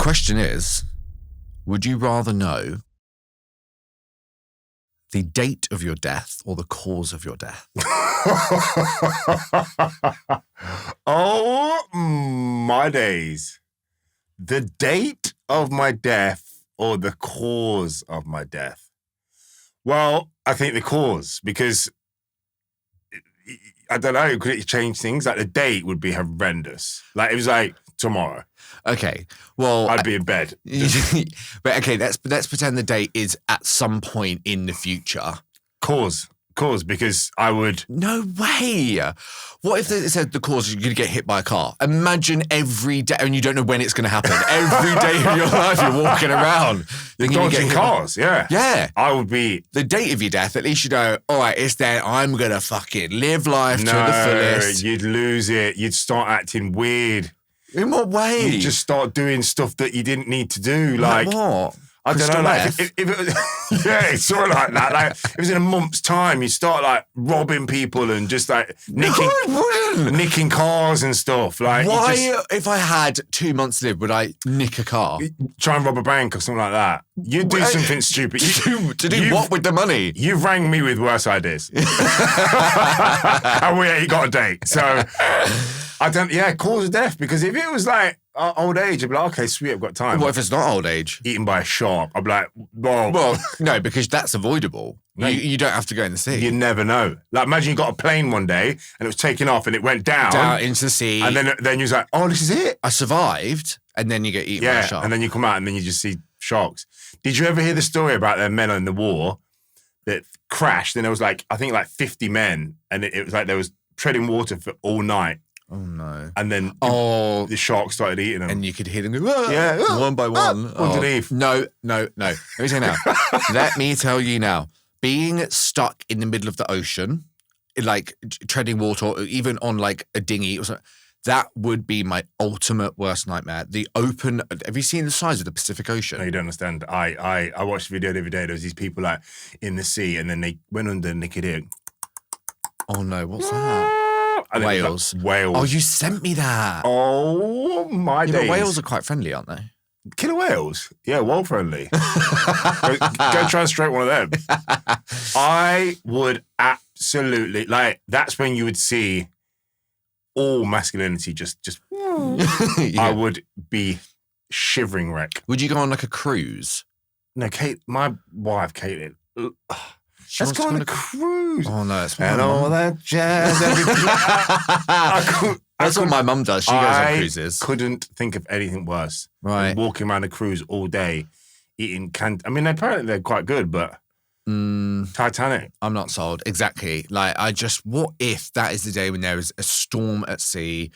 question is, would you rather know the date of your death or the cause of your death? Oh, my days. The date of my death or the cause of my death? Well, I think the cause, because I don't know, could it change things? Like the date would be horrendous. Like it was like tomorrow. Okay, well, I'd be in bed. But okay, let's pretend the date is at some point in the future. Cause, because I would. No way. What if it said the cause is you're going to get hit by a car? Imagine every day, and you don't know when it's going to happen. Every day of your life, you're walking around. You're dodging cars, yeah. Yeah. I would be. The date of your death, at least you know, all right, it's there. I'm going to fucking live life to the fullest. You'd lose it. You'd start acting weird. In what way? You'd just start doing stuff that you didn't need to do. Like what? I don't know, like if it was, yeah, it's sort of like that. Like if it was in a month's time, you start like robbing people and just like nicking cars and stuff. Like why? If I had 2 months to live, would I nick a car? Try and rob a bank or something like that. You do something stupid. To do what with the money? You've rang me with worse ideas. And we ain't got a date. So I don't, cause of death. Because if it was like old age, I'd be like, okay, sweet, I've got time. What if it's not old age? Eaten by a shark. I'd be like, whoa. Well, no, because that's avoidable. No, you don't have to go in the sea. You never know. Like imagine you got a plane one day and it was taking off and it went down into the sea. And then you was like, oh, this is it. I survived. And then you get eaten by a shark. And then you come out and then you just see sharks. Did you ever hear the story about the men in the war that crashed? And there was like, I think like 50 men. And it was like, there was treading water for all night. Oh, no. And then the shark started eating them. And you could hear them go, one by one. Underneath. No. Let me tell you now. Let me tell you now. Being stuck in the middle of the ocean, like treading water, or even on like a dinghy or something, that would be my ultimate worst nightmare. Have you seen the size of the Pacific Ocean? No, you don't understand. I watched a video the other day. There was these people like in the sea and then they went under and they could hear. Oh no, what's that? Whales. Like whales. Oh, you sent me that. Oh, my days. But whales are quite friendly, aren't they? Killer whales? Yeah, well friendly. go try and straight one of them. I would absolutely, like, that's when you would see all masculinity just I would be shivering wreck. Would you go on like a cruise? No, my wife, Caitlin, let's go on a cruise. Oh no, it's and all that jazz. That's what my mum does. She goes on cruises. I couldn't think of anything worse. Right. Walking around a cruise all day, eating I mean, apparently they're quite good, but Titanic. I'm not sold. Exactly. Like, what if that is the day when there is a storm at sea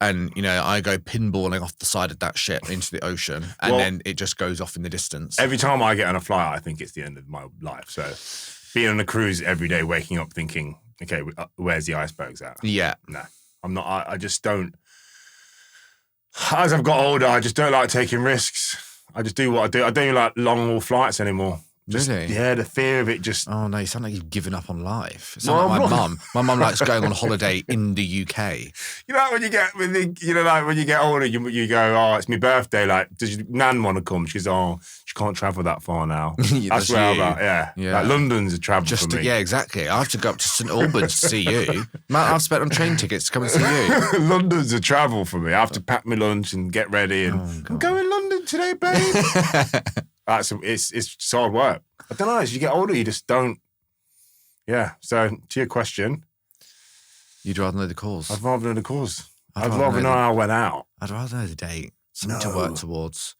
and, I go pinballing off the side of that ship into the ocean and then it just goes off in the distance. Every time I get on a flight, I think it's the end of my life. So being on a cruise every day, waking up thinking, okay, where's the icebergs at? Yeah. No, I'm not. I just don't. As I've got older, I just don't like taking risks. I just do what I do. I don't like long haul flights anymore. Really? Yeah, the fear of it just... Oh, no, you sound like you've given up on life. It sounds like my mum. My mum likes going on holiday in the UK. You know, when you get older, you go, oh, it's my birthday. Like, does your nan want to come? She's, she can't travel that far now. That's where I'm at, yeah. Like, London's a travel for me. Yeah, exactly. I have to go up to St Albans to see you. I've spent on train tickets to come and see you. London's a travel for me. I have to pack my lunch and get ready. And I'm going to London today, babe. It's hard work. I don't know. As you get older, you just don't. Yeah. So to your question, you'd rather know the cause. I'd rather know the cause. I'd rather know how I went out. I'd rather know the date. Something to work towards.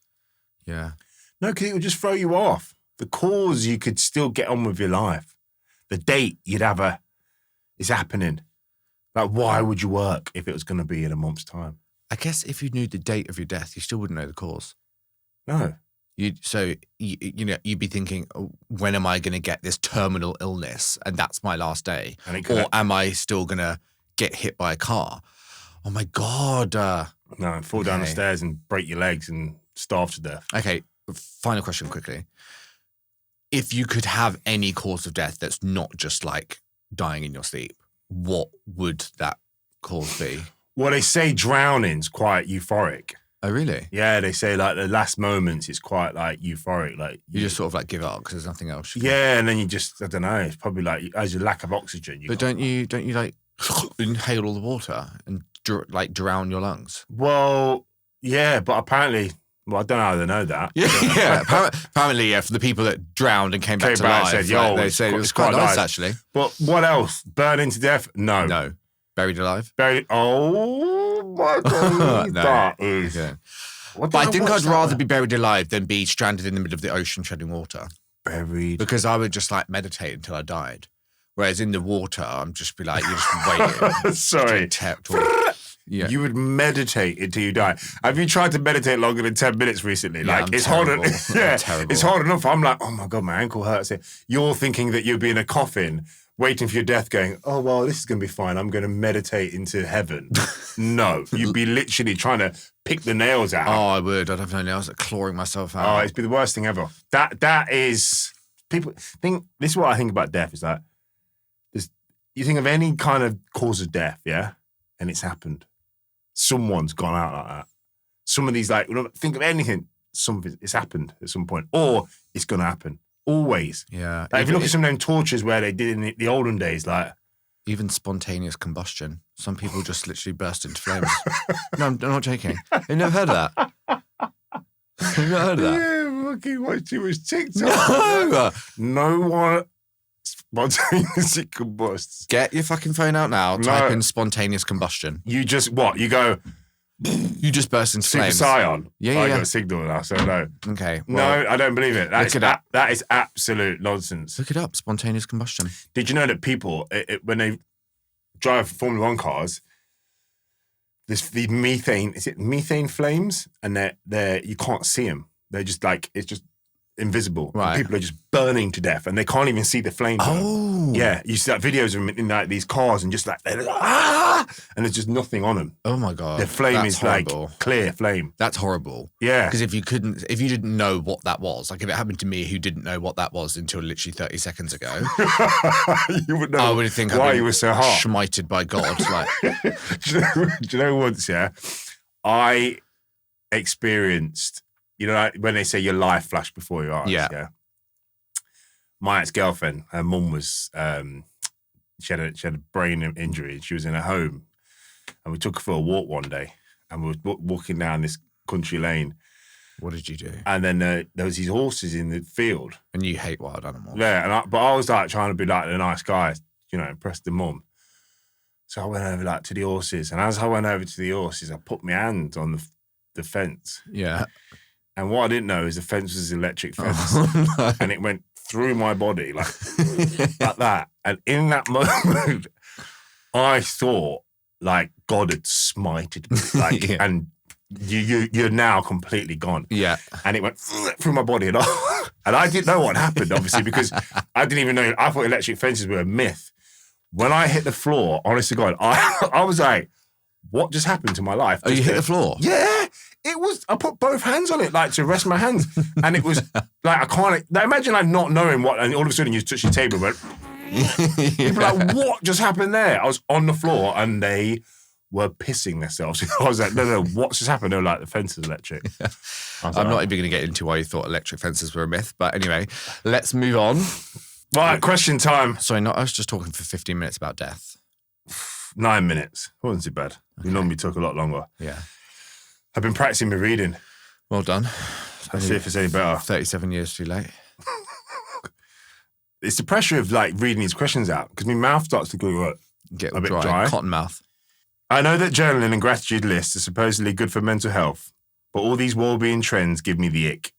Yeah. No, because it would just throw you off. The cause, you could still get on with your life. The date, you'd have it's happening. Like, why would you work if it was going to be in a month's time? I guess if you knew the date of your death, you still wouldn't know the cause. No. You'd be thinking, when am I going to get this terminal illness? And that's my last day. Or am I still going to get hit by a car? Oh my God. No, fall down the stairs and break your legs and starve to death. Okay, final question quickly. If you could have any cause of death that's not just like dying in your sleep, what would that cause be? Well, they say drowning's quite euphoric. Oh, really? Yeah, they say like the last moments, it's quite like euphoric. Like You just sort of like give up because there's nothing else. Yeah, and then you just, I don't know, it's probably like as a lack of oxygen. But don't you like inhale all the water and like drown your lungs? Well, yeah, but apparently, well, I don't know how they know that. Yeah. Apparently, yeah, for the people that drowned and came back to life, said, "Yo, they say it was quite nice actually." But what else? Burning to death? No. No. Buried alive? Buried. Oh my God. No. That is. Yeah. But I think I'd rather be buried alive than be stranded in the middle of the ocean treading water. Buried. Because I would just like meditate until I died. Whereas in the water, I'm just be like, you're just waiting. Sorry. Yeah. You would meditate until you die. Have you tried to meditate longer than 10 minutes recently? Yeah, like, I'm it's terrible. hard. Yeah, terrible. It's hard enough. I'm like, oh my God, my ankle hurts. You're thinking that you'll be in a coffin waiting for your death going, oh, well, this is going to be fine. I'm going to meditate into heaven. No, you'd be literally trying to pick the nails out. Oh, I would. I'd have no nails, like clawing myself out. Oh, it'd be the worst thing ever. That is, people think, this is what I think about death is like, you think of any kind of cause of death, yeah? And it's happened. Someone's gone out like that. Some of these, like, think of anything, something, it's happened at some point. Or it's going to happen. Always. Yeah. Like, if you look at some of them tortures where they did in the olden days, like... Even spontaneous combustion. Some people just literally burst into flames. No, I'm not joking. You've never heard of that? You've never heard of that? Yeah, fucking watch too much TikTok. No one spontaneously combusts. Get your fucking phone out now. Type in spontaneous combustion. You just, what? You go... You just burst into Super flames. Scion. Yeah, I yeah. got a signal now, so no. Okay. Well, No, I don't believe it. Look it up. That is absolute nonsense. Look it up. Spontaneous combustion. Did you know that people, when they drive Formula One cars, the methane, is it methane flames? And they're you can't see them. They're just like, it's just invisible. Right. People are just burning to death and they can't even see the flames. Oh. Yeah. You see like videos of them in like these cars and just like, and there's just nothing on them. Oh my God. The flame That's is horrible. like clear flame. That's horrible. Yeah. Because if you didn't know what that was, like if it happened to me who didn't know what that was until literally 30 seconds ago, You would know I would think why I'd you were so hot. schmited by God. Like, do you know once, yeah, I experienced, you know, like when they say your life flashed before your eyes, yeah. My ex-girlfriend, her mum was, she had a brain injury. She was in a home, and we took her for a walk one day, and we were walking down this country lane. what did you do? And then there was these horses in the field. And you hate wild animals. Yeah, but I was like trying to be like the nice guy, you know, impress the mum. So I went over like to the horses, and as I went over to the horses, I put my hand on the fence. Yeah. And what I didn't know is the fence was an electric fence, Oh, no. and it went through my body like that. And in that moment, I thought like God had smited me, like, Yeah. and you're now completely gone. Yeah. And it went through my body, and I didn't know what happened, obviously, because I didn't even know. I thought electric fences were a myth. When I hit the floor, honest to God, I was like, what just happened to my life? Oh, you hit the floor? Yeah. It was, I put both hands on it, like to rest my hands. And it was like, I can't, like, imagine like not knowing what, and all of a sudden you touch your table, but you'd be like, what just happened there? I was on the floor and they were pissing themselves. I was like, no, what's just happened? They were like, the fence is electric. I'm not even going to get into why you thought electric fences were a myth. But anyway, let's move on. Right, question time. Sorry, I was just talking for 15 minutes about death. 9 minutes. Wasn't too bad. We normally took a lot longer. Yeah. I've been practicing my reading. Well done. Let's see if it's any better. 37 years too late. It's the pressure of like reading these questions out because my mouth starts to go Get a bit dry. dry. Cotton mouth. I know that journaling and gratitude lists are supposedly good for mental health, but all these well-being trends give me the ick.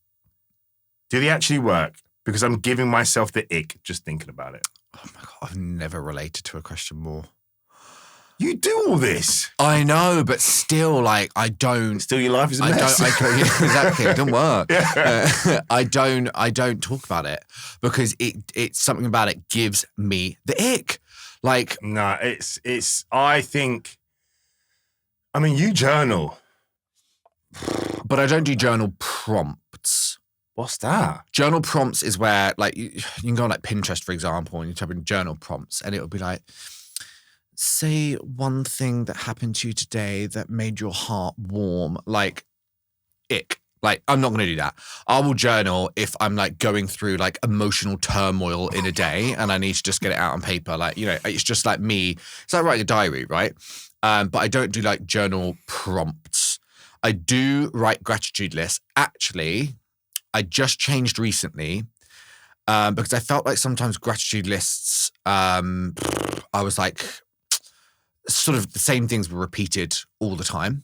Do they actually work? Because I'm giving myself the ick just thinking about it. Oh my God, I've never related to a question more. You do all this. I know, but still, like, I don't. Still, your life is a mess. Yeah, exactly. It don't work. Yeah. I don't talk about it because it's something about it gives me the ick. Like, No, I think, I mean, you journal. but I don't do journal prompts. What's that? Journal prompts is where, like, you can go on like Pinterest, for example, and you type in journal prompts, and it'll be like, say one thing that happened to you today that made your heart warm. Like, ick. Like, I'm not going to do that. I will journal if I'm like going through like emotional turmoil in a day and I need to just get it out on paper. Like, you know, it's just like me. It's like writing a diary, right? But I don't do like journal prompts. I do write gratitude lists. Actually, I just changed recently because I felt like sometimes gratitude lists, I was like, sort of the same things were repeated all the time.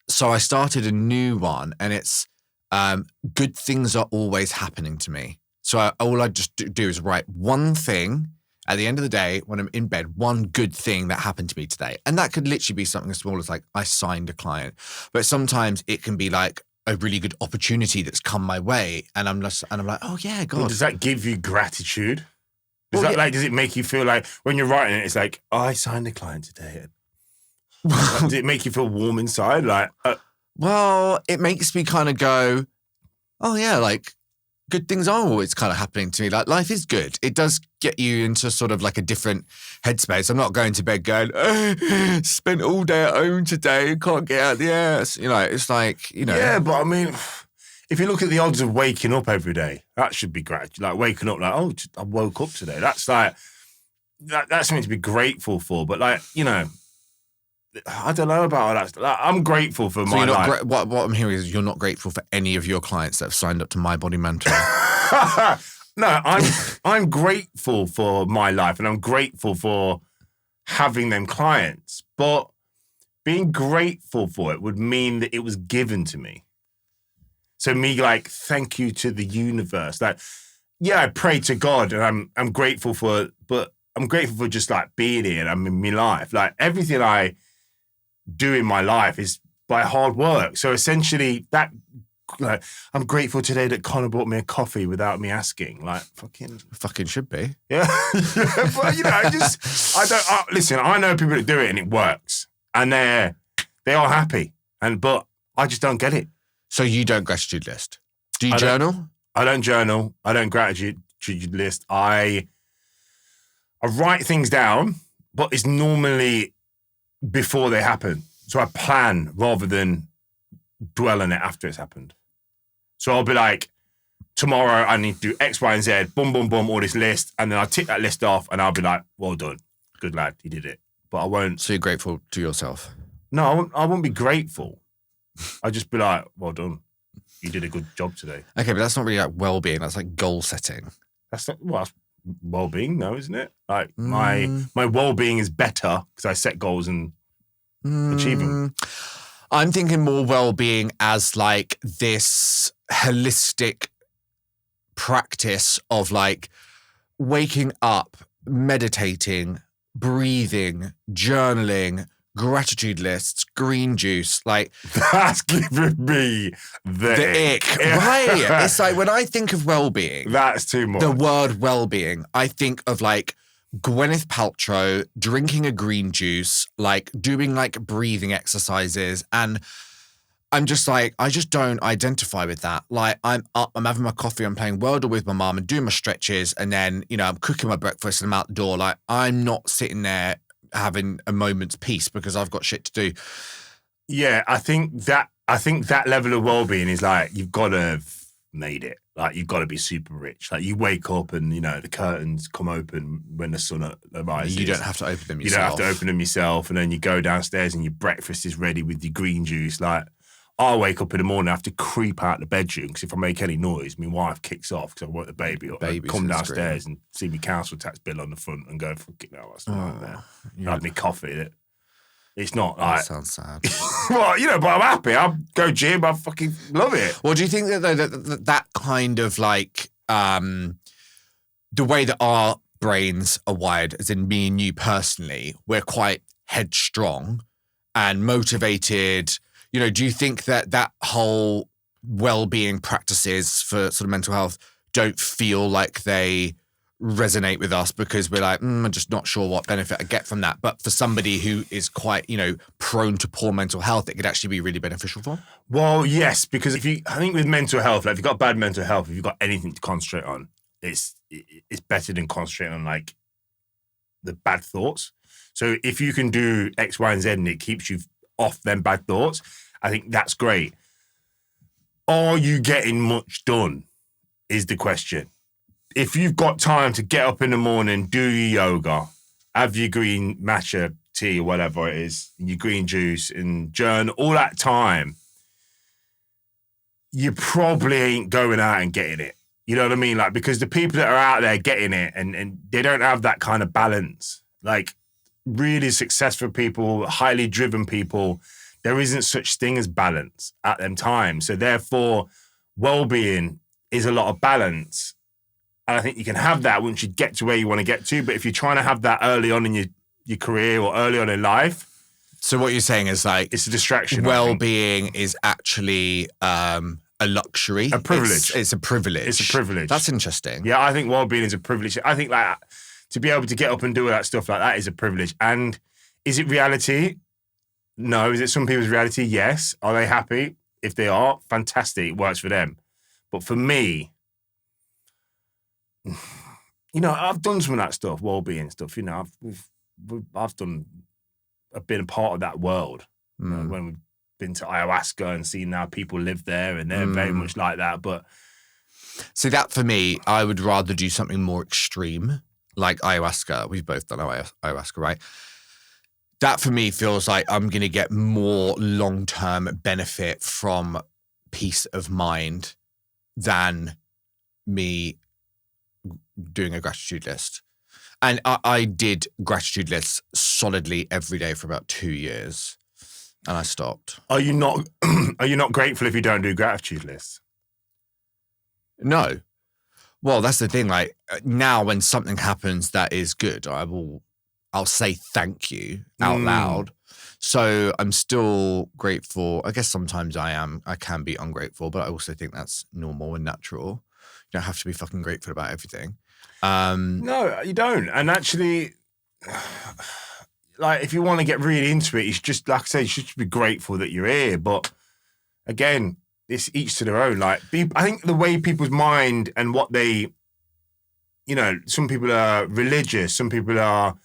So I started a new one, and it's good things are always happening to me. So all I just do is write one thing at the end of the day when I'm in bed, one good thing that happened to me today. And that could literally be something as small as like I signed a client. But sometimes it can be like a really good opportunity that's come my way. And I'm like, oh yeah, God. Well, does that give you gratitude? Does it make you feel like when you're writing it, it's like, oh, I signed a client today. Does it make you feel warm inside? Like, well, it makes me kind of go, oh yeah, like good things are always kind of happening to me. Like life is good. It does get you into sort of like a different headspace. I'm not going to bed going, spent all day at home today, can't get out the ass. You know, it's like, you know. Yeah, but I mean, if you look at the odds of waking up every day, that should be gratitude. Like waking up like, oh, I woke up today. That's like, that's something to be grateful for. But like, you know, I don't know about all that. Like, I'm grateful for my life. What I'm hearing is you're not grateful for any of your clients that have signed up to My Body Mentor. No, I'm grateful for my life, and I'm grateful for having them clients. But being grateful for it would mean that it was given to me. So me like, thank you to the universe. Like, yeah, I pray to God, and I'm grateful for, but I'm grateful for just like being here and I'm in my life. Like everything I do in my life is by hard work. So essentially that, like, I'm grateful today that Connor bought me a coffee without me asking. Like fucking should be. Yeah. But you know, listen, I know people that do it and it works and they are happy. But I just don't get it. So you don't gratitude list. Do you journal? I don't journal. I don't gratitude list. I write things down, but it's normally before they happen. So I plan rather than dwell on it after it's happened. So I'll be like, tomorrow I need to do X, Y, and Z, boom, boom, boom, all this list. And then I'll tick that list off and I'll be like, well done. Good lad, you did it. But I won't. So you're grateful to yourself? No, I won't be grateful. I'll just be like, well done. You did a good job today. Okay, but that's not really like well-being. That's like goal setting. That's not, well, that's well-being, no, isn't it? Like my well-being is better because I set goals and achieve them. I'm thinking more well-being as like this holistic practice of like waking up, meditating, breathing, journaling, gratitude lists, green juice, like that's giving me the ick. Right. It's like when I think of well-being, that's too much. The word well-being, I think of like Gwyneth Paltrow drinking a green juice, like doing like breathing exercises, and I'm just like, I just don't identify with that. Like I'm up, I'm having my coffee, I'm playing Wordle with my mum and doing my stretches, and then, you know, I'm cooking my breakfast and I'm out the door. Like I'm not sitting there having a moment's peace because I've got shit to do. Yeah, I think that level of well-being is like, you've got to have made it. Like you've got to be super rich. Like you wake up and, you know, the curtains come open when the sun arises. You don't have to open them yourself. You don't have to open them yourself. And then you go downstairs and your breakfast is ready with your green juice. Like I'll wake up in the morning, I have to creep out the bedroom because if I make any noise, my wife kicks off because I woke the baby up. I come downstairs and see my council tax bill on the front and go, fucking hell, that's not there. I have my coffee. It's not like... That sounds sad. Well, you know, but I'm happy. I'll go gym. I fucking love it. Well, do you think that though, that kind of like the way that our brains are wired, as in me and you personally, we're quite headstrong and motivated. You know, do you think that whole well-being practices for sort of mental health don't feel like they resonate with us because we're like, I'm just not sure what benefit I get from that. But for somebody who is quite, you know, prone to poor mental health, it could actually be really beneficial for? Well, yes, because I think with mental health, like if you've got bad mental health, if you've got anything to concentrate on, it's better than concentrating on like the bad thoughts. So if you can do X, Y, and Z and it keeps you off them bad thoughts, I think that's great. Are you getting much done is the question. If you've got time to get up in the morning, do your yoga, have your green matcha tea or whatever it is, your green juice and journal, all that time, you probably ain't going out and getting it. You know what I mean? Like, because the people that are out there getting it and they don't have that kind of balance. Like, really successful people, highly driven people, there isn't such thing as balance at them times. So therefore, well-being is a lot of balance. And I think you can have that once you get to where you want to get to. But if you're trying to have that early on in your career or early on in life. So what you're saying is like, it's a distraction. Well-being is actually a luxury. A privilege. It's a privilege. It's a privilege. That's interesting. Yeah, I think well-being is a privilege. I think like to be able to get up and do all that stuff like that is a privilege. And is it reality? No. Is it some people's reality? Yes. Are they happy? If they are, fantastic. It works for them. But for me, you know, I've done some of that stuff, well-being stuff. You know, I've been a part of that world. You know, when we've been to ayahuasca and seen how people live there, and they're very much like that. But see, that for me, I would rather do something more extreme, like ayahuasca. We've both done ayahuasca, right? That for me feels like I'm going to get more long-term benefit from peace of mind than me doing a gratitude list. And I did gratitude lists solidly every day for about 2 years, and I stopped. Are you not grateful if you don't do gratitude lists? No. Well, that's the thing. Like now, when something happens that is good, I'll say thank you out loud. So I'm still grateful. I guess sometimes I can be ungrateful, but I also think that's normal and natural. You don't have to be fucking grateful about everything. No, you don't. And actually, like, if you want to get really into it, you should just, like I say, you should be grateful that you're here. But again, it's each to their own. Like, I think the way people's mind and what they, you know, some people are religious, some people are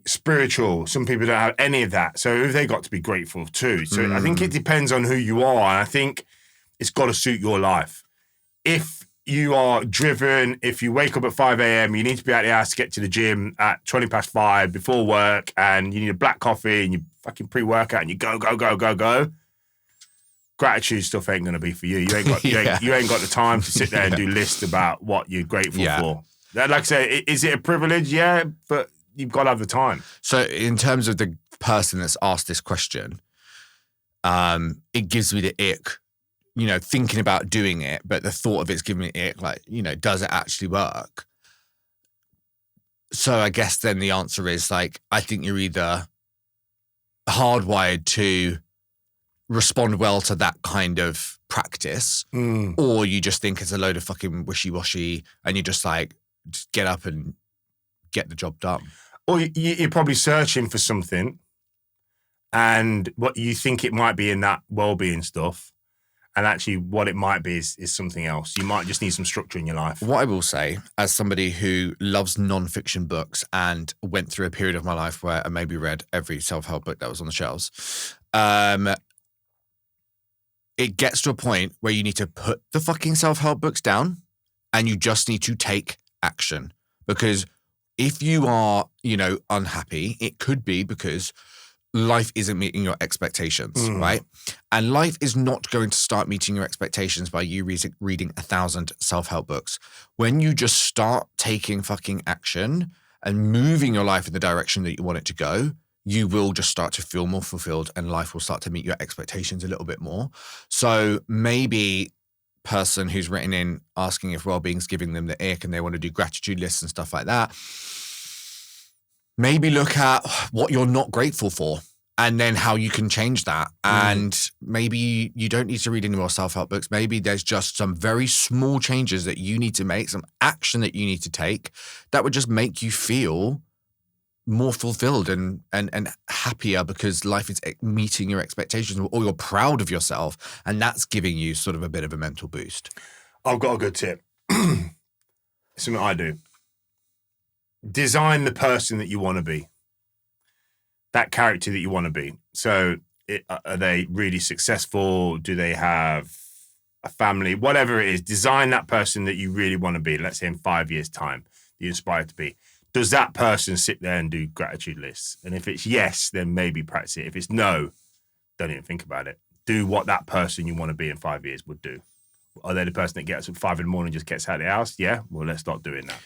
spiritual, some people don't have any of that. So they got to be grateful too. So I think it depends on who you are. And I think it's got to suit your life. If you are driven, if you wake up at 5 a.m., you need to be out of the house to get to the gym at 20 past 5 before work, and you need a black coffee and you fucking pre-workout and you go. Gratitude stuff ain't going to be for you. You ain't got you ain't got the time to sit there and do lists about what you're grateful for. Like I say, is it a privilege? Yeah, but you've got to have the time. So in terms of the person that's asked this question, it gives me the ick. You know, thinking about doing it, but the thought of it's giving me ick, like, you know, does it actually work? So I guess then the answer is like, I think you're either hardwired to respond well to that kind of practice, or you just think it's a load of fucking wishy-washy and you just like, just get up and get the job done. Or you're probably searching for something and what you think it might be in that well-being stuff. And actually what it might be is something else. You might just need some structure in your life. What I will say, as somebody who loves non-fiction books and went through a period of my life where I maybe read every self-help book that was on the shelves, it gets to a point where you need to put the fucking self-help books down and you just need to take action. Because if you are, you know, unhappy, it could be because life isn't meeting your expectations, right? And life is not going to start meeting your expectations by you reading 1,000 self-help books. When you just start taking fucking action and moving your life in the direction that you want it to go, you will just start to feel more fulfilled and life will start to meet your expectations a little bit more. So maybe person who's written in asking if well-being's giving them the ick and they want to do gratitude lists and stuff like that, maybe look at what you're not grateful for and then how you can change that. And maybe you don't need to read any more self-help books. Maybe there's just some very small changes that you need to make, some action that you need to take that would just make you feel more fulfilled and happier because life is meeting your expectations, or you're proud of yourself. And that's giving you sort of a bit of a mental boost. I've got a good tip. Something I do. Design the person that you want to be. That character that you want to be. So Are they really successful? Do they have a family? Whatever it is, design that person that you really want to be. Let's say in 5 years' time, you inspire to be. Does that person sit there and do gratitude lists? And if it's yes, then maybe practice it. If it's no, don't even think about it. Do what that person you want to be in 5 years would do. Are they the person that gets up at 5 a.m. and just gets out of the house? Yeah, well, let's start doing that.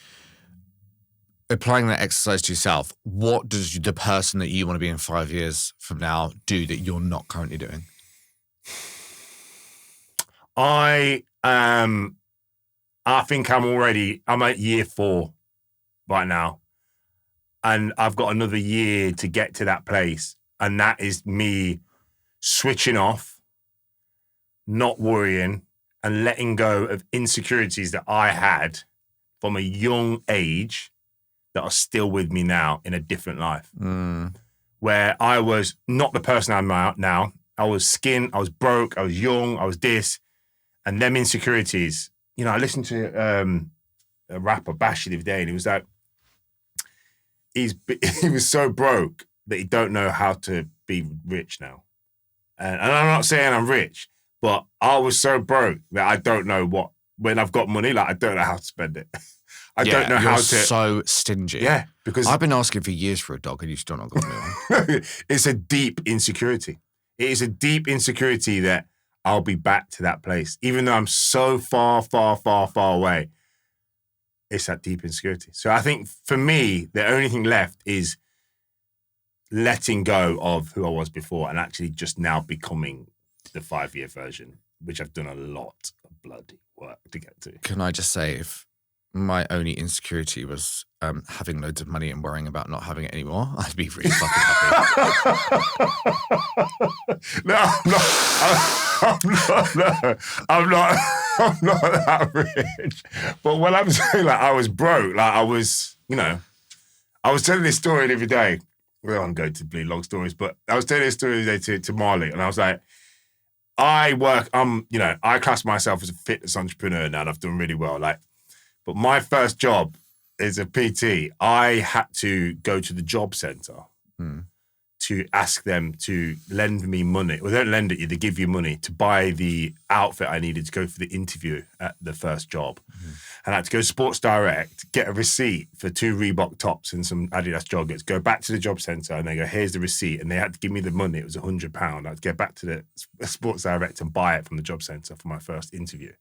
Applying that exercise to yourself, what does the person that you want to be in 5 years from now do that you're not currently doing? I think I'm at year 4 right now. And I've got another year to get to that place. And that is me switching off, not worrying, and letting go of insecurities that I had from a young age that are still with me now in a different life. Where I was not the person I'm now. I was skint, I was broke, I was young, I was this. And them insecurities, you know, I listened to a rapper, Bashy, the other day, and he was like, he was so broke that he don't know how to be rich now. And I'm not saying I'm rich, but I was so broke that I don't know when I've got money, like I don't know how to spend it. I don't know how to. So stingy. Yeah, because I've been asking for years for a dog and you still not got me one. It's a deep insecurity. It is a deep insecurity that I'll be back to that place. Even though I'm so far, far, far, far away, it's that deep insecurity. So I think for me, the only thing left is letting go of who I was before and actually just now becoming the 5-year version, which I've done a lot of bloody work to get to. Can I just say, if my only insecurity was having loads of money and worrying about not having it anymore, I'd be really fucking happy. No, I'm not that rich. But when I'm saying like I was broke, like I was, I was telling this story the other day. Well, I'm going to bleed long stories, but I was telling this story the other day to Marley, and I was like, I class myself as a fitness entrepreneur now, and I've done really well. But my first job as a PT, I had to go to the job centre to ask them to lend me money. Well, they don't lend it you, they give you money to buy the outfit I needed to go for the interview at the first job. And I had to go to Sports Direct, get a receipt for 2 Reebok tops and some Adidas joggers, go back to the job centre and they go, here's the receipt. And they had to give me the money. It was £100. I had to get back to the Sports Direct and buy it from the job centre for my first interview.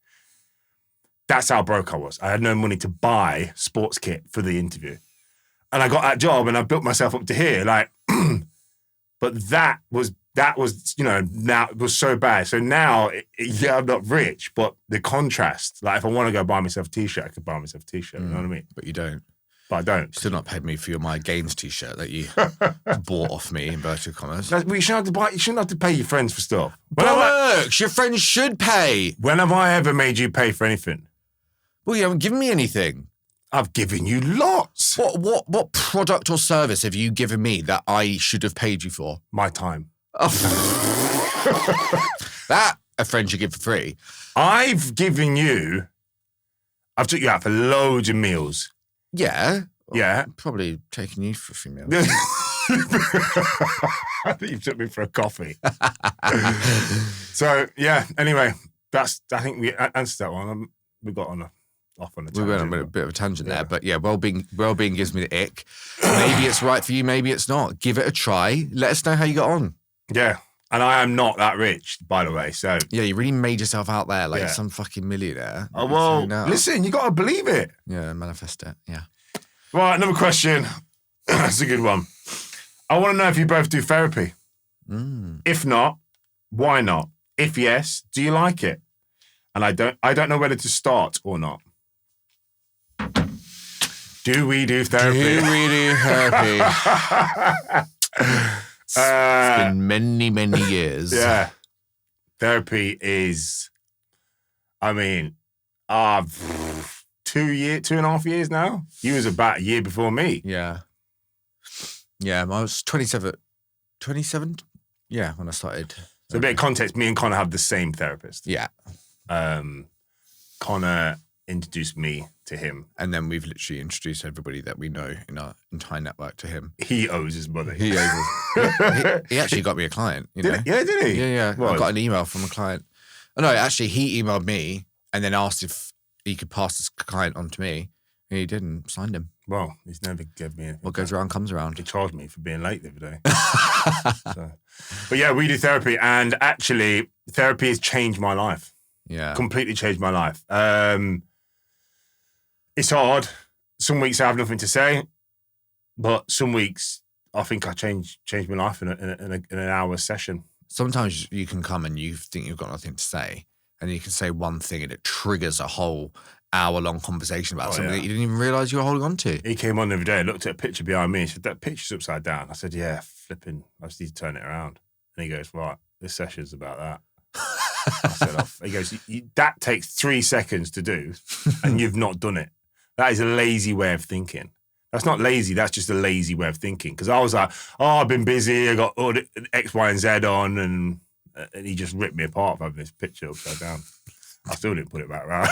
That's how broke I was. I had no money to buy sports kit for the interview. And I got that job and I built myself up to here. But that was, now it was so bad. So now, I'm not rich, but the contrast, if I want to go buy myself a t-shirt, I could buy myself a t-shirt, you know what I mean? But you don't. But I don't. Still not paid me for my Gayns t-shirt that you bought off me, in inverted commas. Well, you shouldn't have to pay your friends for stuff. Bollocks! Your friends should pay. When have I ever made you pay for anything? Well, you haven't given me anything. I've given you lots. What product or service have you given me that I should have paid you for? My time. Oh. That a friend should give for free. I've took you out for loads of meals. Yeah. Yeah. Probably taking you for a few meals. I think you took me for a coffee. So, yeah, anyway, I think we answered that one. We got off on a tangent. We went on a bit of a tangent there, but yeah, Wellbeing gives me the ick. Maybe it's right for you, maybe it's not. Give it a try. Let us know how you got on. Yeah, and I am not that rich, by the way, so... Yeah, you really made yourself out there like some fucking millionaire. Oh, well, listen, you got to believe it. Yeah, manifest it, yeah. Right, another question. That's a good one. I want to know if you both do therapy. If not, why not? If yes, do you like it? And I don't know whether to start or not. Do we do therapy? It's been many, many years. Yeah. Therapy is, 2.5 years now. You was about a year before me. Yeah. Yeah, I was 27? Yeah, when I started. So a bit of context, me and Connor have the same therapist. Yeah. Connor introduced me to him. And then we've literally introduced everybody that we know in our entire network to him. He owes his money. He actually got me a client. You know? Did he? Yeah. What? I got an email from a client. Oh, no, actually, he emailed me and then asked if he could pass this client on to me. And he didn't. Signed him. Well, he's never given me anything. What goes around comes around. He charged me for being late the other day. But yeah, we do therapy. And actually, therapy has changed my life. Yeah. Completely changed my life. It's hard. Some weeks I have nothing to say. But some weeks, I think I changed my life in an hour session. Sometimes you can come and you think you've got nothing to say, and you can say one thing and it triggers a whole hour-long conversation about something that you didn't even realise you were holding on to. He came on the other day, looked at a picture behind me, and said, that picture's upside down. I said, yeah, flipping, I just need to turn it around. And he goes, right, this session's about that. I said, he goes, that takes 3 seconds to do, and you've not done it. That is a lazy way of thinking. That's not lazy, that's just a lazy way of thinking. Because I was like, I've been busy, I got all the X, Y, and Z on, and he just ripped me apart for having this picture upside down. I still didn't put it back round.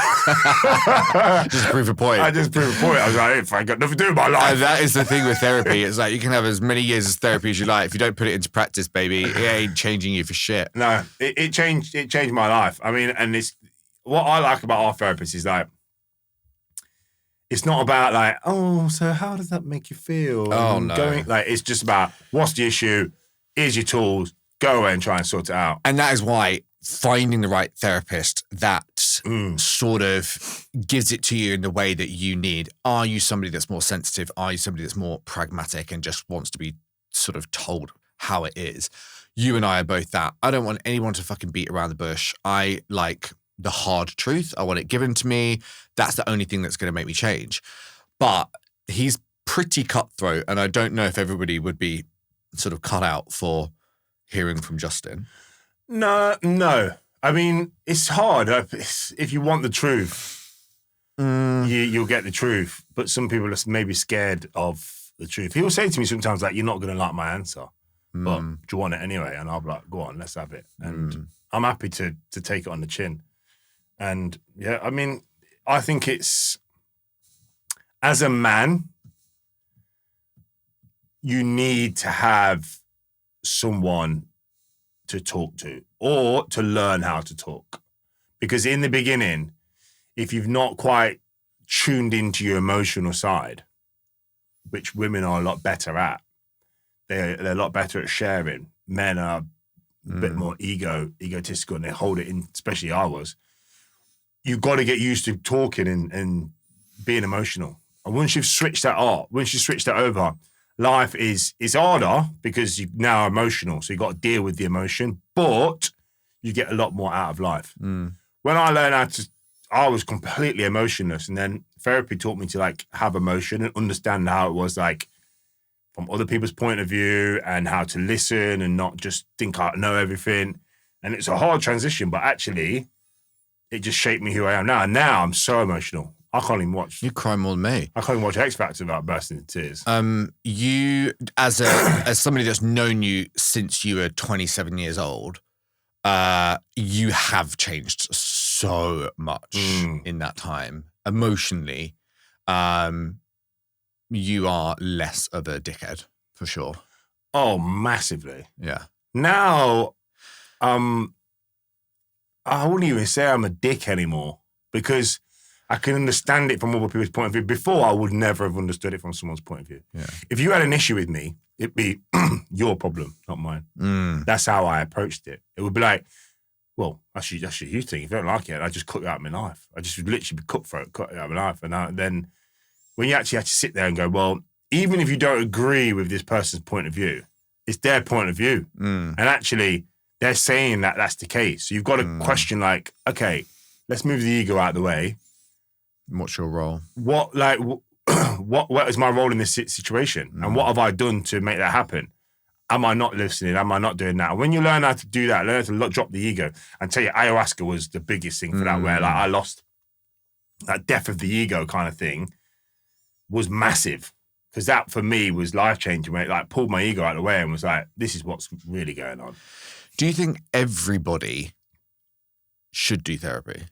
Just prove a point. I just proved a point. I was like, if I ain't got nothing to do with my life. And that is the thing with therapy. It's like you can have as many years of therapy as you like. If you don't put it into practice, baby, it ain't changing you for shit. No, it changed my life. I mean, and it's what I like about our therapist is like, it's not about like, oh, so how does that make you feel? Oh, and no. It's just about what's the issue? Here's your tools. Go away and try and sort it out. And that is why finding the right therapist that sort of gives it to you in the way that you need. Are you somebody that's more sensitive? Are you somebody that's more pragmatic and just wants to be sort of told how it is? You and I are both that. I don't want anyone to fucking beat around the bush. I like the hard truth. I want it given to me. That's the only thing that's going to make me change. But he's pretty cutthroat, and I don't know if everybody would be sort of cut out for hearing from Justin. No. I mean, it's hard. If you want the truth, you'll get the truth. But some people are maybe scared of the truth. He will say to me sometimes, like, you're not going to like my answer, but do you want it anyway? And I'll be like, go on, let's have it. And I'm happy to take it on the chin. And yeah, I mean, I think it's, as a man, you need to have someone to talk to or to learn how to talk. Because in the beginning, if you've not quite tuned into your emotional side, which women are a lot better at, they're a lot better at sharing. Men are a bit more egotistical and they hold it in, especially I was. You've got to get used to talking and being emotional. And once you've switched that over, life is harder because you're now emotional. So you've got to deal with the emotion, but you get a lot more out of life. When I learned I was completely emotionless. And then therapy taught me to like have emotion and understand how it was like from other people's point of view and how to listen and not just think I know everything. And it's a hard transition, but actually it just shaped me who I am now. And now I'm so emotional. I can't even watch. You cry more than me. I can't even watch X Factor without bursting into tears. You, as somebody that's known you since you were 27 years old, you have changed so much in that time. Emotionally, you are less of a dickhead, for sure. Oh, massively. Yeah. Now, I wouldn't even say I'm a dick anymore because I can understand it from other people's point of view. Before, I would never have understood it from someone's point of view. Yeah. If you had an issue with me, it'd be your problem, not mine. That's how I approached it. It would be like, well, that's your you thing. If you don't like it, I just cut you out of my life. I just would literally be cutthroat, cut you out of my life. And then when you actually have to sit there and go, well, even if you don't agree with this person's point of view, it's their point of view. And actually, they're saying that that's the case. So you've got to question like, okay, let's move the ego out of the way. What's your role? What is my role in this situation? And what have I done to make that happen? Am I not listening? Am I not doing that? And when you learn how to do that, learn to drop the ego. And tell you, ayahuasca was the biggest thing for that, where like I lost that death of the ego kind of thing was massive. Because that for me was life-changing, where it like pulled my ego out of the way and was like, this is what's really going on. Do you think everybody should do therapy?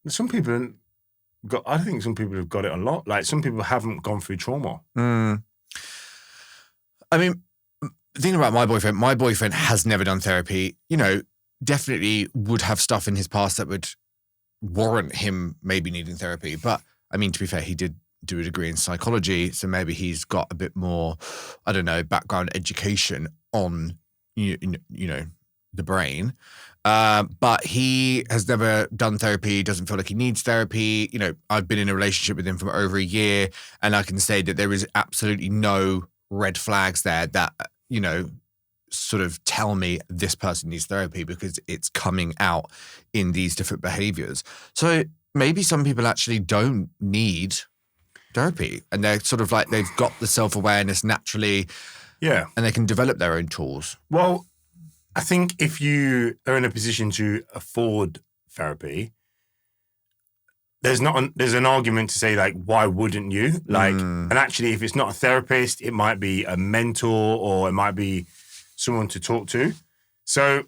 Some people I think some people have got it a lot. Like some people haven't gone through trauma. I mean, thinking about my boyfriend has never done therapy. You know, definitely would have stuff in his past that would warrant him maybe needing therapy. But I mean, to be fair, he did do a degree in psychology, so maybe he's got a bit more, I don't know, background education on you know the brain. But he has never done therapy, doesn't feel like he needs therapy. You know, I've been in a relationship with him for over a year, and I can say that there is absolutely no red flags there that, you know, sort of tell me this person needs therapy, because it's coming out in these different behaviors. So maybe some people actually don't need therapy, and they're sort of like, they've got the self-awareness naturally. Yeah. And they can develop their own tools. Well, I think if you are in a position to afford therapy, there's an argument to say, like, why wouldn't you? Like, and actually, if it's not a therapist, it might be a mentor, or it might be someone to talk to. So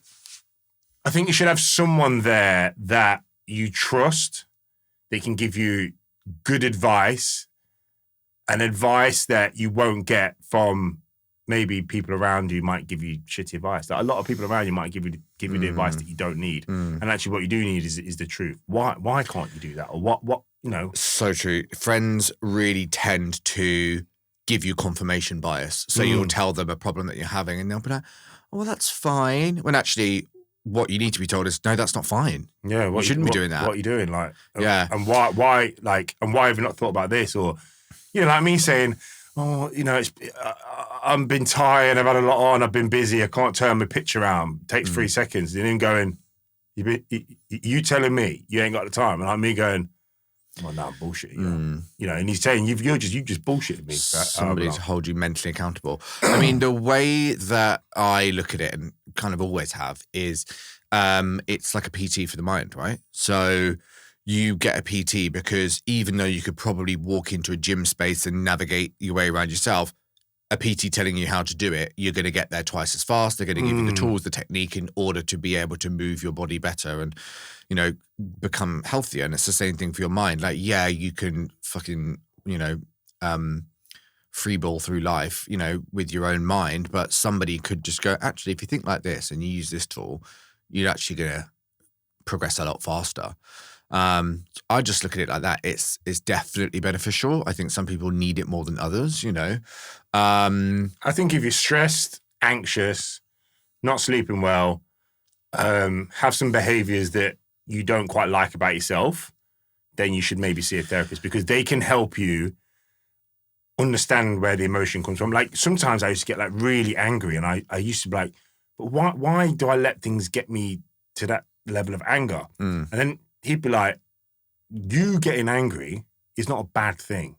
I think you should have someone there that you trust, that can give you good advice, and advice that you won't get from maybe people around you might give you shitty advice. Like, a lot of people around you might give you the advice that you don't need. And actually what you do need is the truth. Why can't you do that? Or what, you know? So true. Friends really tend to give you confirmation bias. So you'll tell them a problem that you're having, and they'll be like, oh, well, that's fine. When actually what you need to be told is, no, that's not fine. Yeah. You shouldn't be doing that. What are you doing? Like, yeah. And why have you not thought about this? Or, you know, like me saying, oh, you know, I've been tired, I've had a lot on, I've been busy, I can't turn my picture around. It takes 3 seconds. And him going, you telling me you ain't got the time? And like me going, well, no, I'm bullshitting you. You know, and he's saying, you just bullshitted me. Somebody to hold you mentally accountable. I mean, the way that I look at it, and kind of always have, is it's like a PT for the mind, right? So you get a PT because even though you could probably walk into a gym space and navigate your way around yourself, a PT telling you how to do it, you're going to get there twice as fast. They're going to give you the tools, the technique, in order to be able to move your body better and, you know, become healthier. And it's the same thing for your mind. Like, yeah, you can fucking, you know, free ball through life, you know, with your own mind, but somebody could just go, actually, if you think like this and you use this tool, you're actually going to progress a lot faster. I just look at it like that. It's definitely beneficial. I think some people need it more than others, you know. I think if you're stressed, anxious, not sleeping well, have some behaviors that you don't quite like about yourself, then you should maybe see a therapist, because they can help you understand where the emotion comes from. Like, sometimes I used to get like really angry, and I used to be like, but why do I let things get me to that level of anger? And then he'd be like, you getting angry is not a bad thing.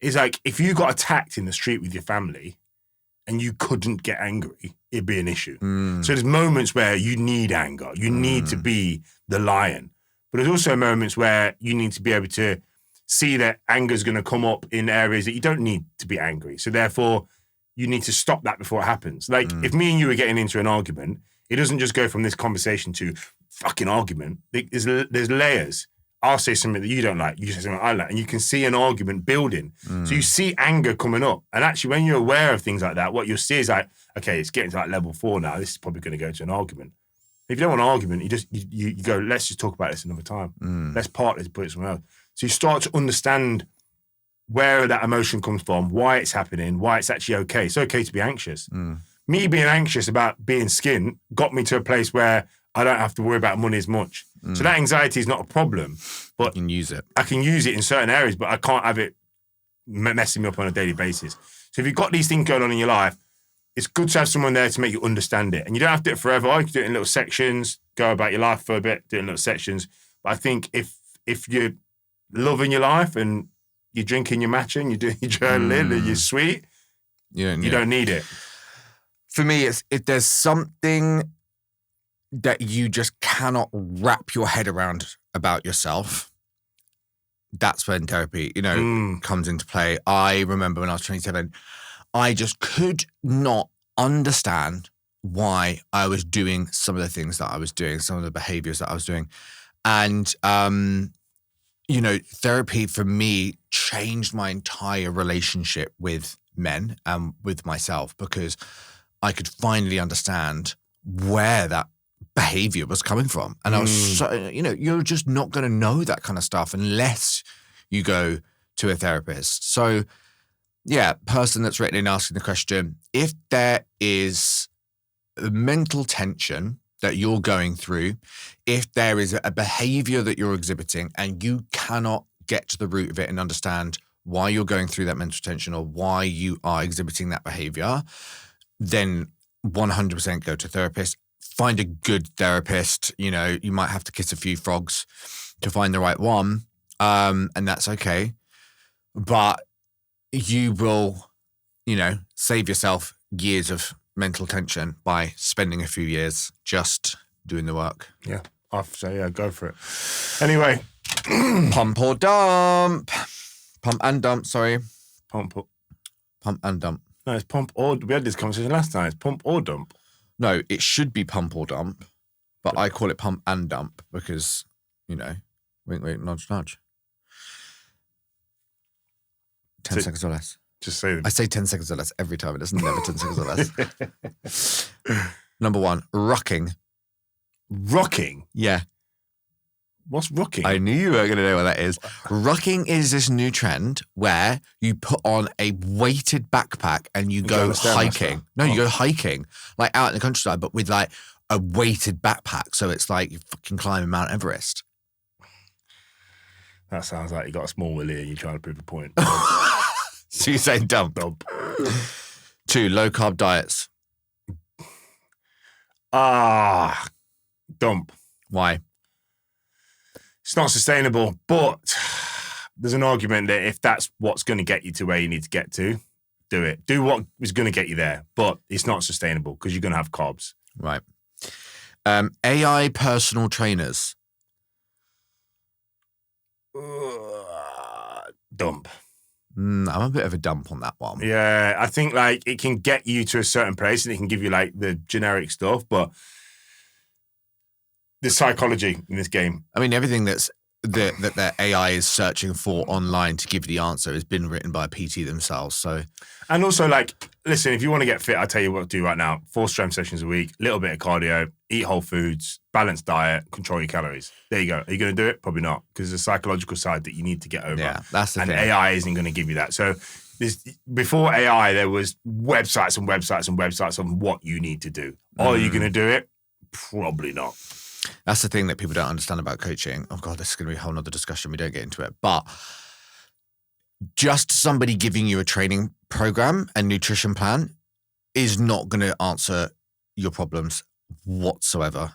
It's like, if you got attacked in the street with your family and you couldn't get angry, it'd be an issue. So there's moments where you need anger. You need to be the lion. But there's also moments where you need to be able to see that anger is going to come up in areas that you don't need to be angry. So therefore, you need to stop that before it happens. Like, if me and you were getting into an argument, it doesn't just go from this conversation to fucking argument. There's layers. I'll say something that you don't like, you say something I like, and you can see an argument building. So you see anger coming up. And actually, when you're aware of things like that, what you'll see is like, okay, it's getting to like level 4 now. This is probably going to go to an argument. If you don't want an argument, you go, let's just talk about this another time. Let's part this, put it somewhere else. So you start to understand where that emotion comes from, why it's happening, why it's actually okay. It's okay to be anxious. Me being anxious about being skint got me to a place where I don't have to worry about money as much. So that anxiety is not a problem, but you can use it. I can use it in certain areas, but I can't have it messing me up on a daily basis. So if you've got these things going on in your life, it's good to have someone there to make you understand it. And you don't have to do it forever. You can do it in little sections, go about your life for a bit, do it in little sections. But I think if you're loving your life and you're drinking your matcha and you're doing your journaling and you're sweet, you don't need it. For me, it's if there's something that you just cannot wrap your head around about yourself, that's when therapy, you know, comes into play. I remember when I was 27, I just could not understand why I was doing some of the things that I was doing, some of the behaviors that I was doing. And, you know, therapy for me changed my entire relationship with men and with myself, because I could finally understand where that behavior was coming from. And I was so, you know, you're just not going to know that kind of stuff unless you go to a therapist. So yeah, person that's written in asking the question, if there is a mental tension that you're going through, if there is a behavior that you're exhibiting and you cannot get to the root of it and understand why you're going through that mental tension or why you are exhibiting that behavior, then 100% go to a therapist. Find a good therapist. You know, you might have to kiss a few frogs to find the right one, and that's okay. But you will, you know, save yourself years of mental tension by spending a few years just doing the work. Yeah, I'd say, yeah, go for it. Anyway. Pump or dump. Pump and dump, sorry. Pump and dump. No, it's pump or... We had this conversation last time. It's pump or dump. No, it should be pump or dump, but I call it pump and dump because, you know, wink, wink, nudge, nudge. 10 seconds or less. Just say them. I say 10 seconds or less every time. It's never 10 seconds or less. Number 1, rocking. Rocking? Yeah. What's rocking? I knew you were going to know what that is. Rocking is this new trend where you put on a weighted backpack and you go hiking. No, you go hiking, like out in the countryside, but with like a weighted backpack. So it's like you're fucking climbing Mount Everest. That sounds like you got a small willy and you're trying to prove a point. So you're saying dump. 2, low carb diets. Dump. Why? It's not sustainable, but there's an argument that if that's what's going to get you to where you need to get to, do it. Do what is going to get you there, but it's not sustainable because you're going to have carbs. Right. AI personal trainers. Dump. I'm a bit of a dump on that one. Yeah, I think like it can get you to a certain place and it can give you like the generic stuff, but the psychology in this game. I mean, everything that the AI is searching for online to give you the answer has been written by a PT themselves. So, and also like, listen, if you want to get fit, I'll tell you what to do right now. 4 strength sessions a week, little bit of cardio, eat whole foods, balanced diet, control your calories. There you go. Are you going to do it? Probably not, because there's a psychological side that you need to get over. Yeah, that's the thing. And AI isn't going to give you that. So before AI, there was websites and websites and websites on what you need to do. Are you going to do it? Probably not. That's the thing that people don't understand about coaching. Oh God, this is going to be a whole nother discussion. We don't get into it. But just somebody giving you a training program and nutrition plan is not going to answer your problems whatsoever.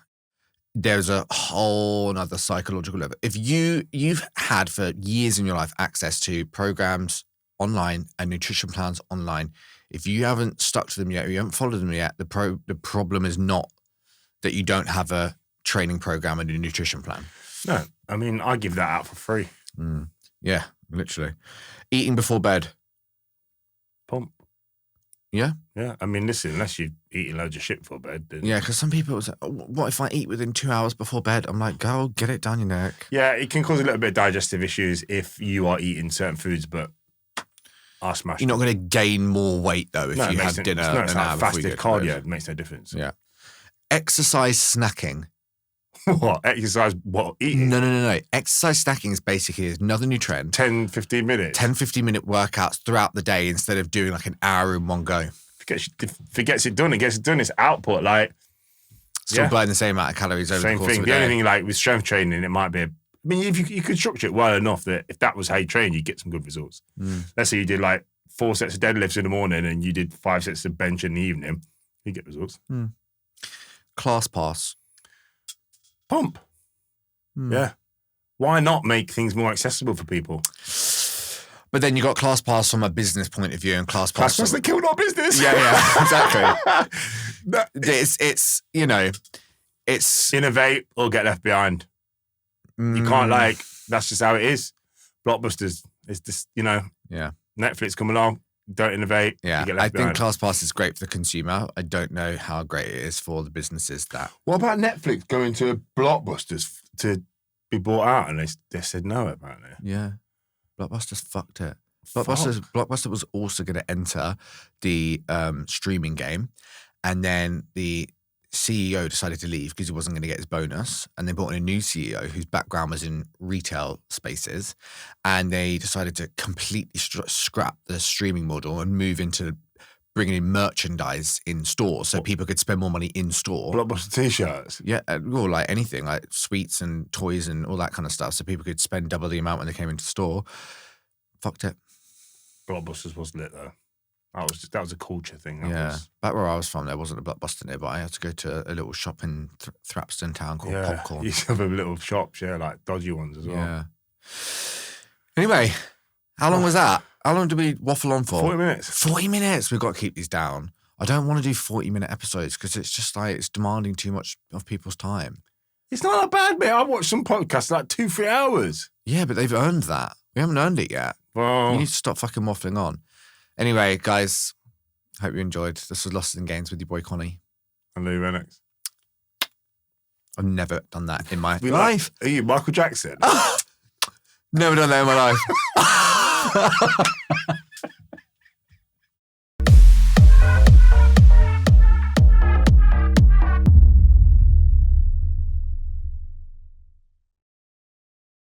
There's a whole nother psychological level. If you've had for years in your life access to programs online and nutrition plans online, if you haven't stuck to them yet, or you haven't followed them yet, the problem is not that you don't have a training program and a nutrition plan. No, I mean, I give that out for free. Yeah, literally. Eating before bed. Pump. Yeah? Yeah, I mean, listen, unless you're eating loads of shit before bed. Then... Yeah, because some people say, oh, what if I eat within 2 hours before bed? I'm like, go get it down your neck. Yeah, it can cause a little bit of digestive issues if you are eating certain foods, but I smash. You're not going to gain more weight, though, if you have dinner an hour before you fasted go to cardio. bed. It makes no difference. Yeah. Exercise snacking. What? Exercise what? Eating? No. Exercise snacking is basically another new trend. 10, 15 minutes? 10, 15-minute workouts throughout the day instead of doing like an hour in one go. If it gets it done, it gets it done. It's output. Like, Still burn the same amount of calories over the course of a day. The only thing, like with strength training, it might be. I mean, if you could structure it well enough that if that was how you train, you'd get some good results. Let's say you did like 4 sets of deadlifts in the morning and you did 5 sets of bench in the evening, you get results. Class pass. Pump. Yeah. Why not make things more accessible for people? But then you got class pass from a business point of view and class pass. Class pass that killed our business. Yeah, exactly. It's you know, it's innovate or get left behind. You can't that's just how it is. Blockbusters. It's just, you know. Yeah. Netflix come along, don't innovate, Yeah, you get I left think behind. ClassPass is great for the consumer. I don't know how great it is for the businesses that. What about Netflix going to Blockbusters to be bought out? And they said no, apparently. Yeah, Blockbuster's fucked it. Fuck. Blockbuster was also going to enter the streaming game, and then the CEO decided to leave because he wasn't going to get his bonus, and they brought in a new CEO whose background was in retail spaces, and they decided to completely scrap the streaming model and move into bringing in merchandise in stores so people could spend more money in store. Blockbuster t-shirts. Yeah, or like anything, like sweets and toys and all that kind of stuff, so people could spend double the amount when they came into store. Fucked it. Blockbusters was lit though. That was a culture thing. Back where I was from, there wasn't a Blockbuster nearby. I had to go to a little shop in Thrapston town called Popcorn. You used to have little shops, like dodgy ones as well. Yeah. Anyway, how long was that? How long did we waffle on for? 40 minutes. 40 minutes. We've got to keep these down. I don't want to do 40-minute episodes because it's just like it's demanding too much of people's time. It's not that bad, mate. I've watched some podcasts like 2-3 hours. Yeah, but they've earned that. We haven't earned it yet. Well, You need to stop fucking waffling on. Anyway, guys, hope you enjoyed. This was Lost in Gayns with your boy Connie. and Louis Renix. I've never done that in my life. Are you Michael Jackson? Never done that in my life.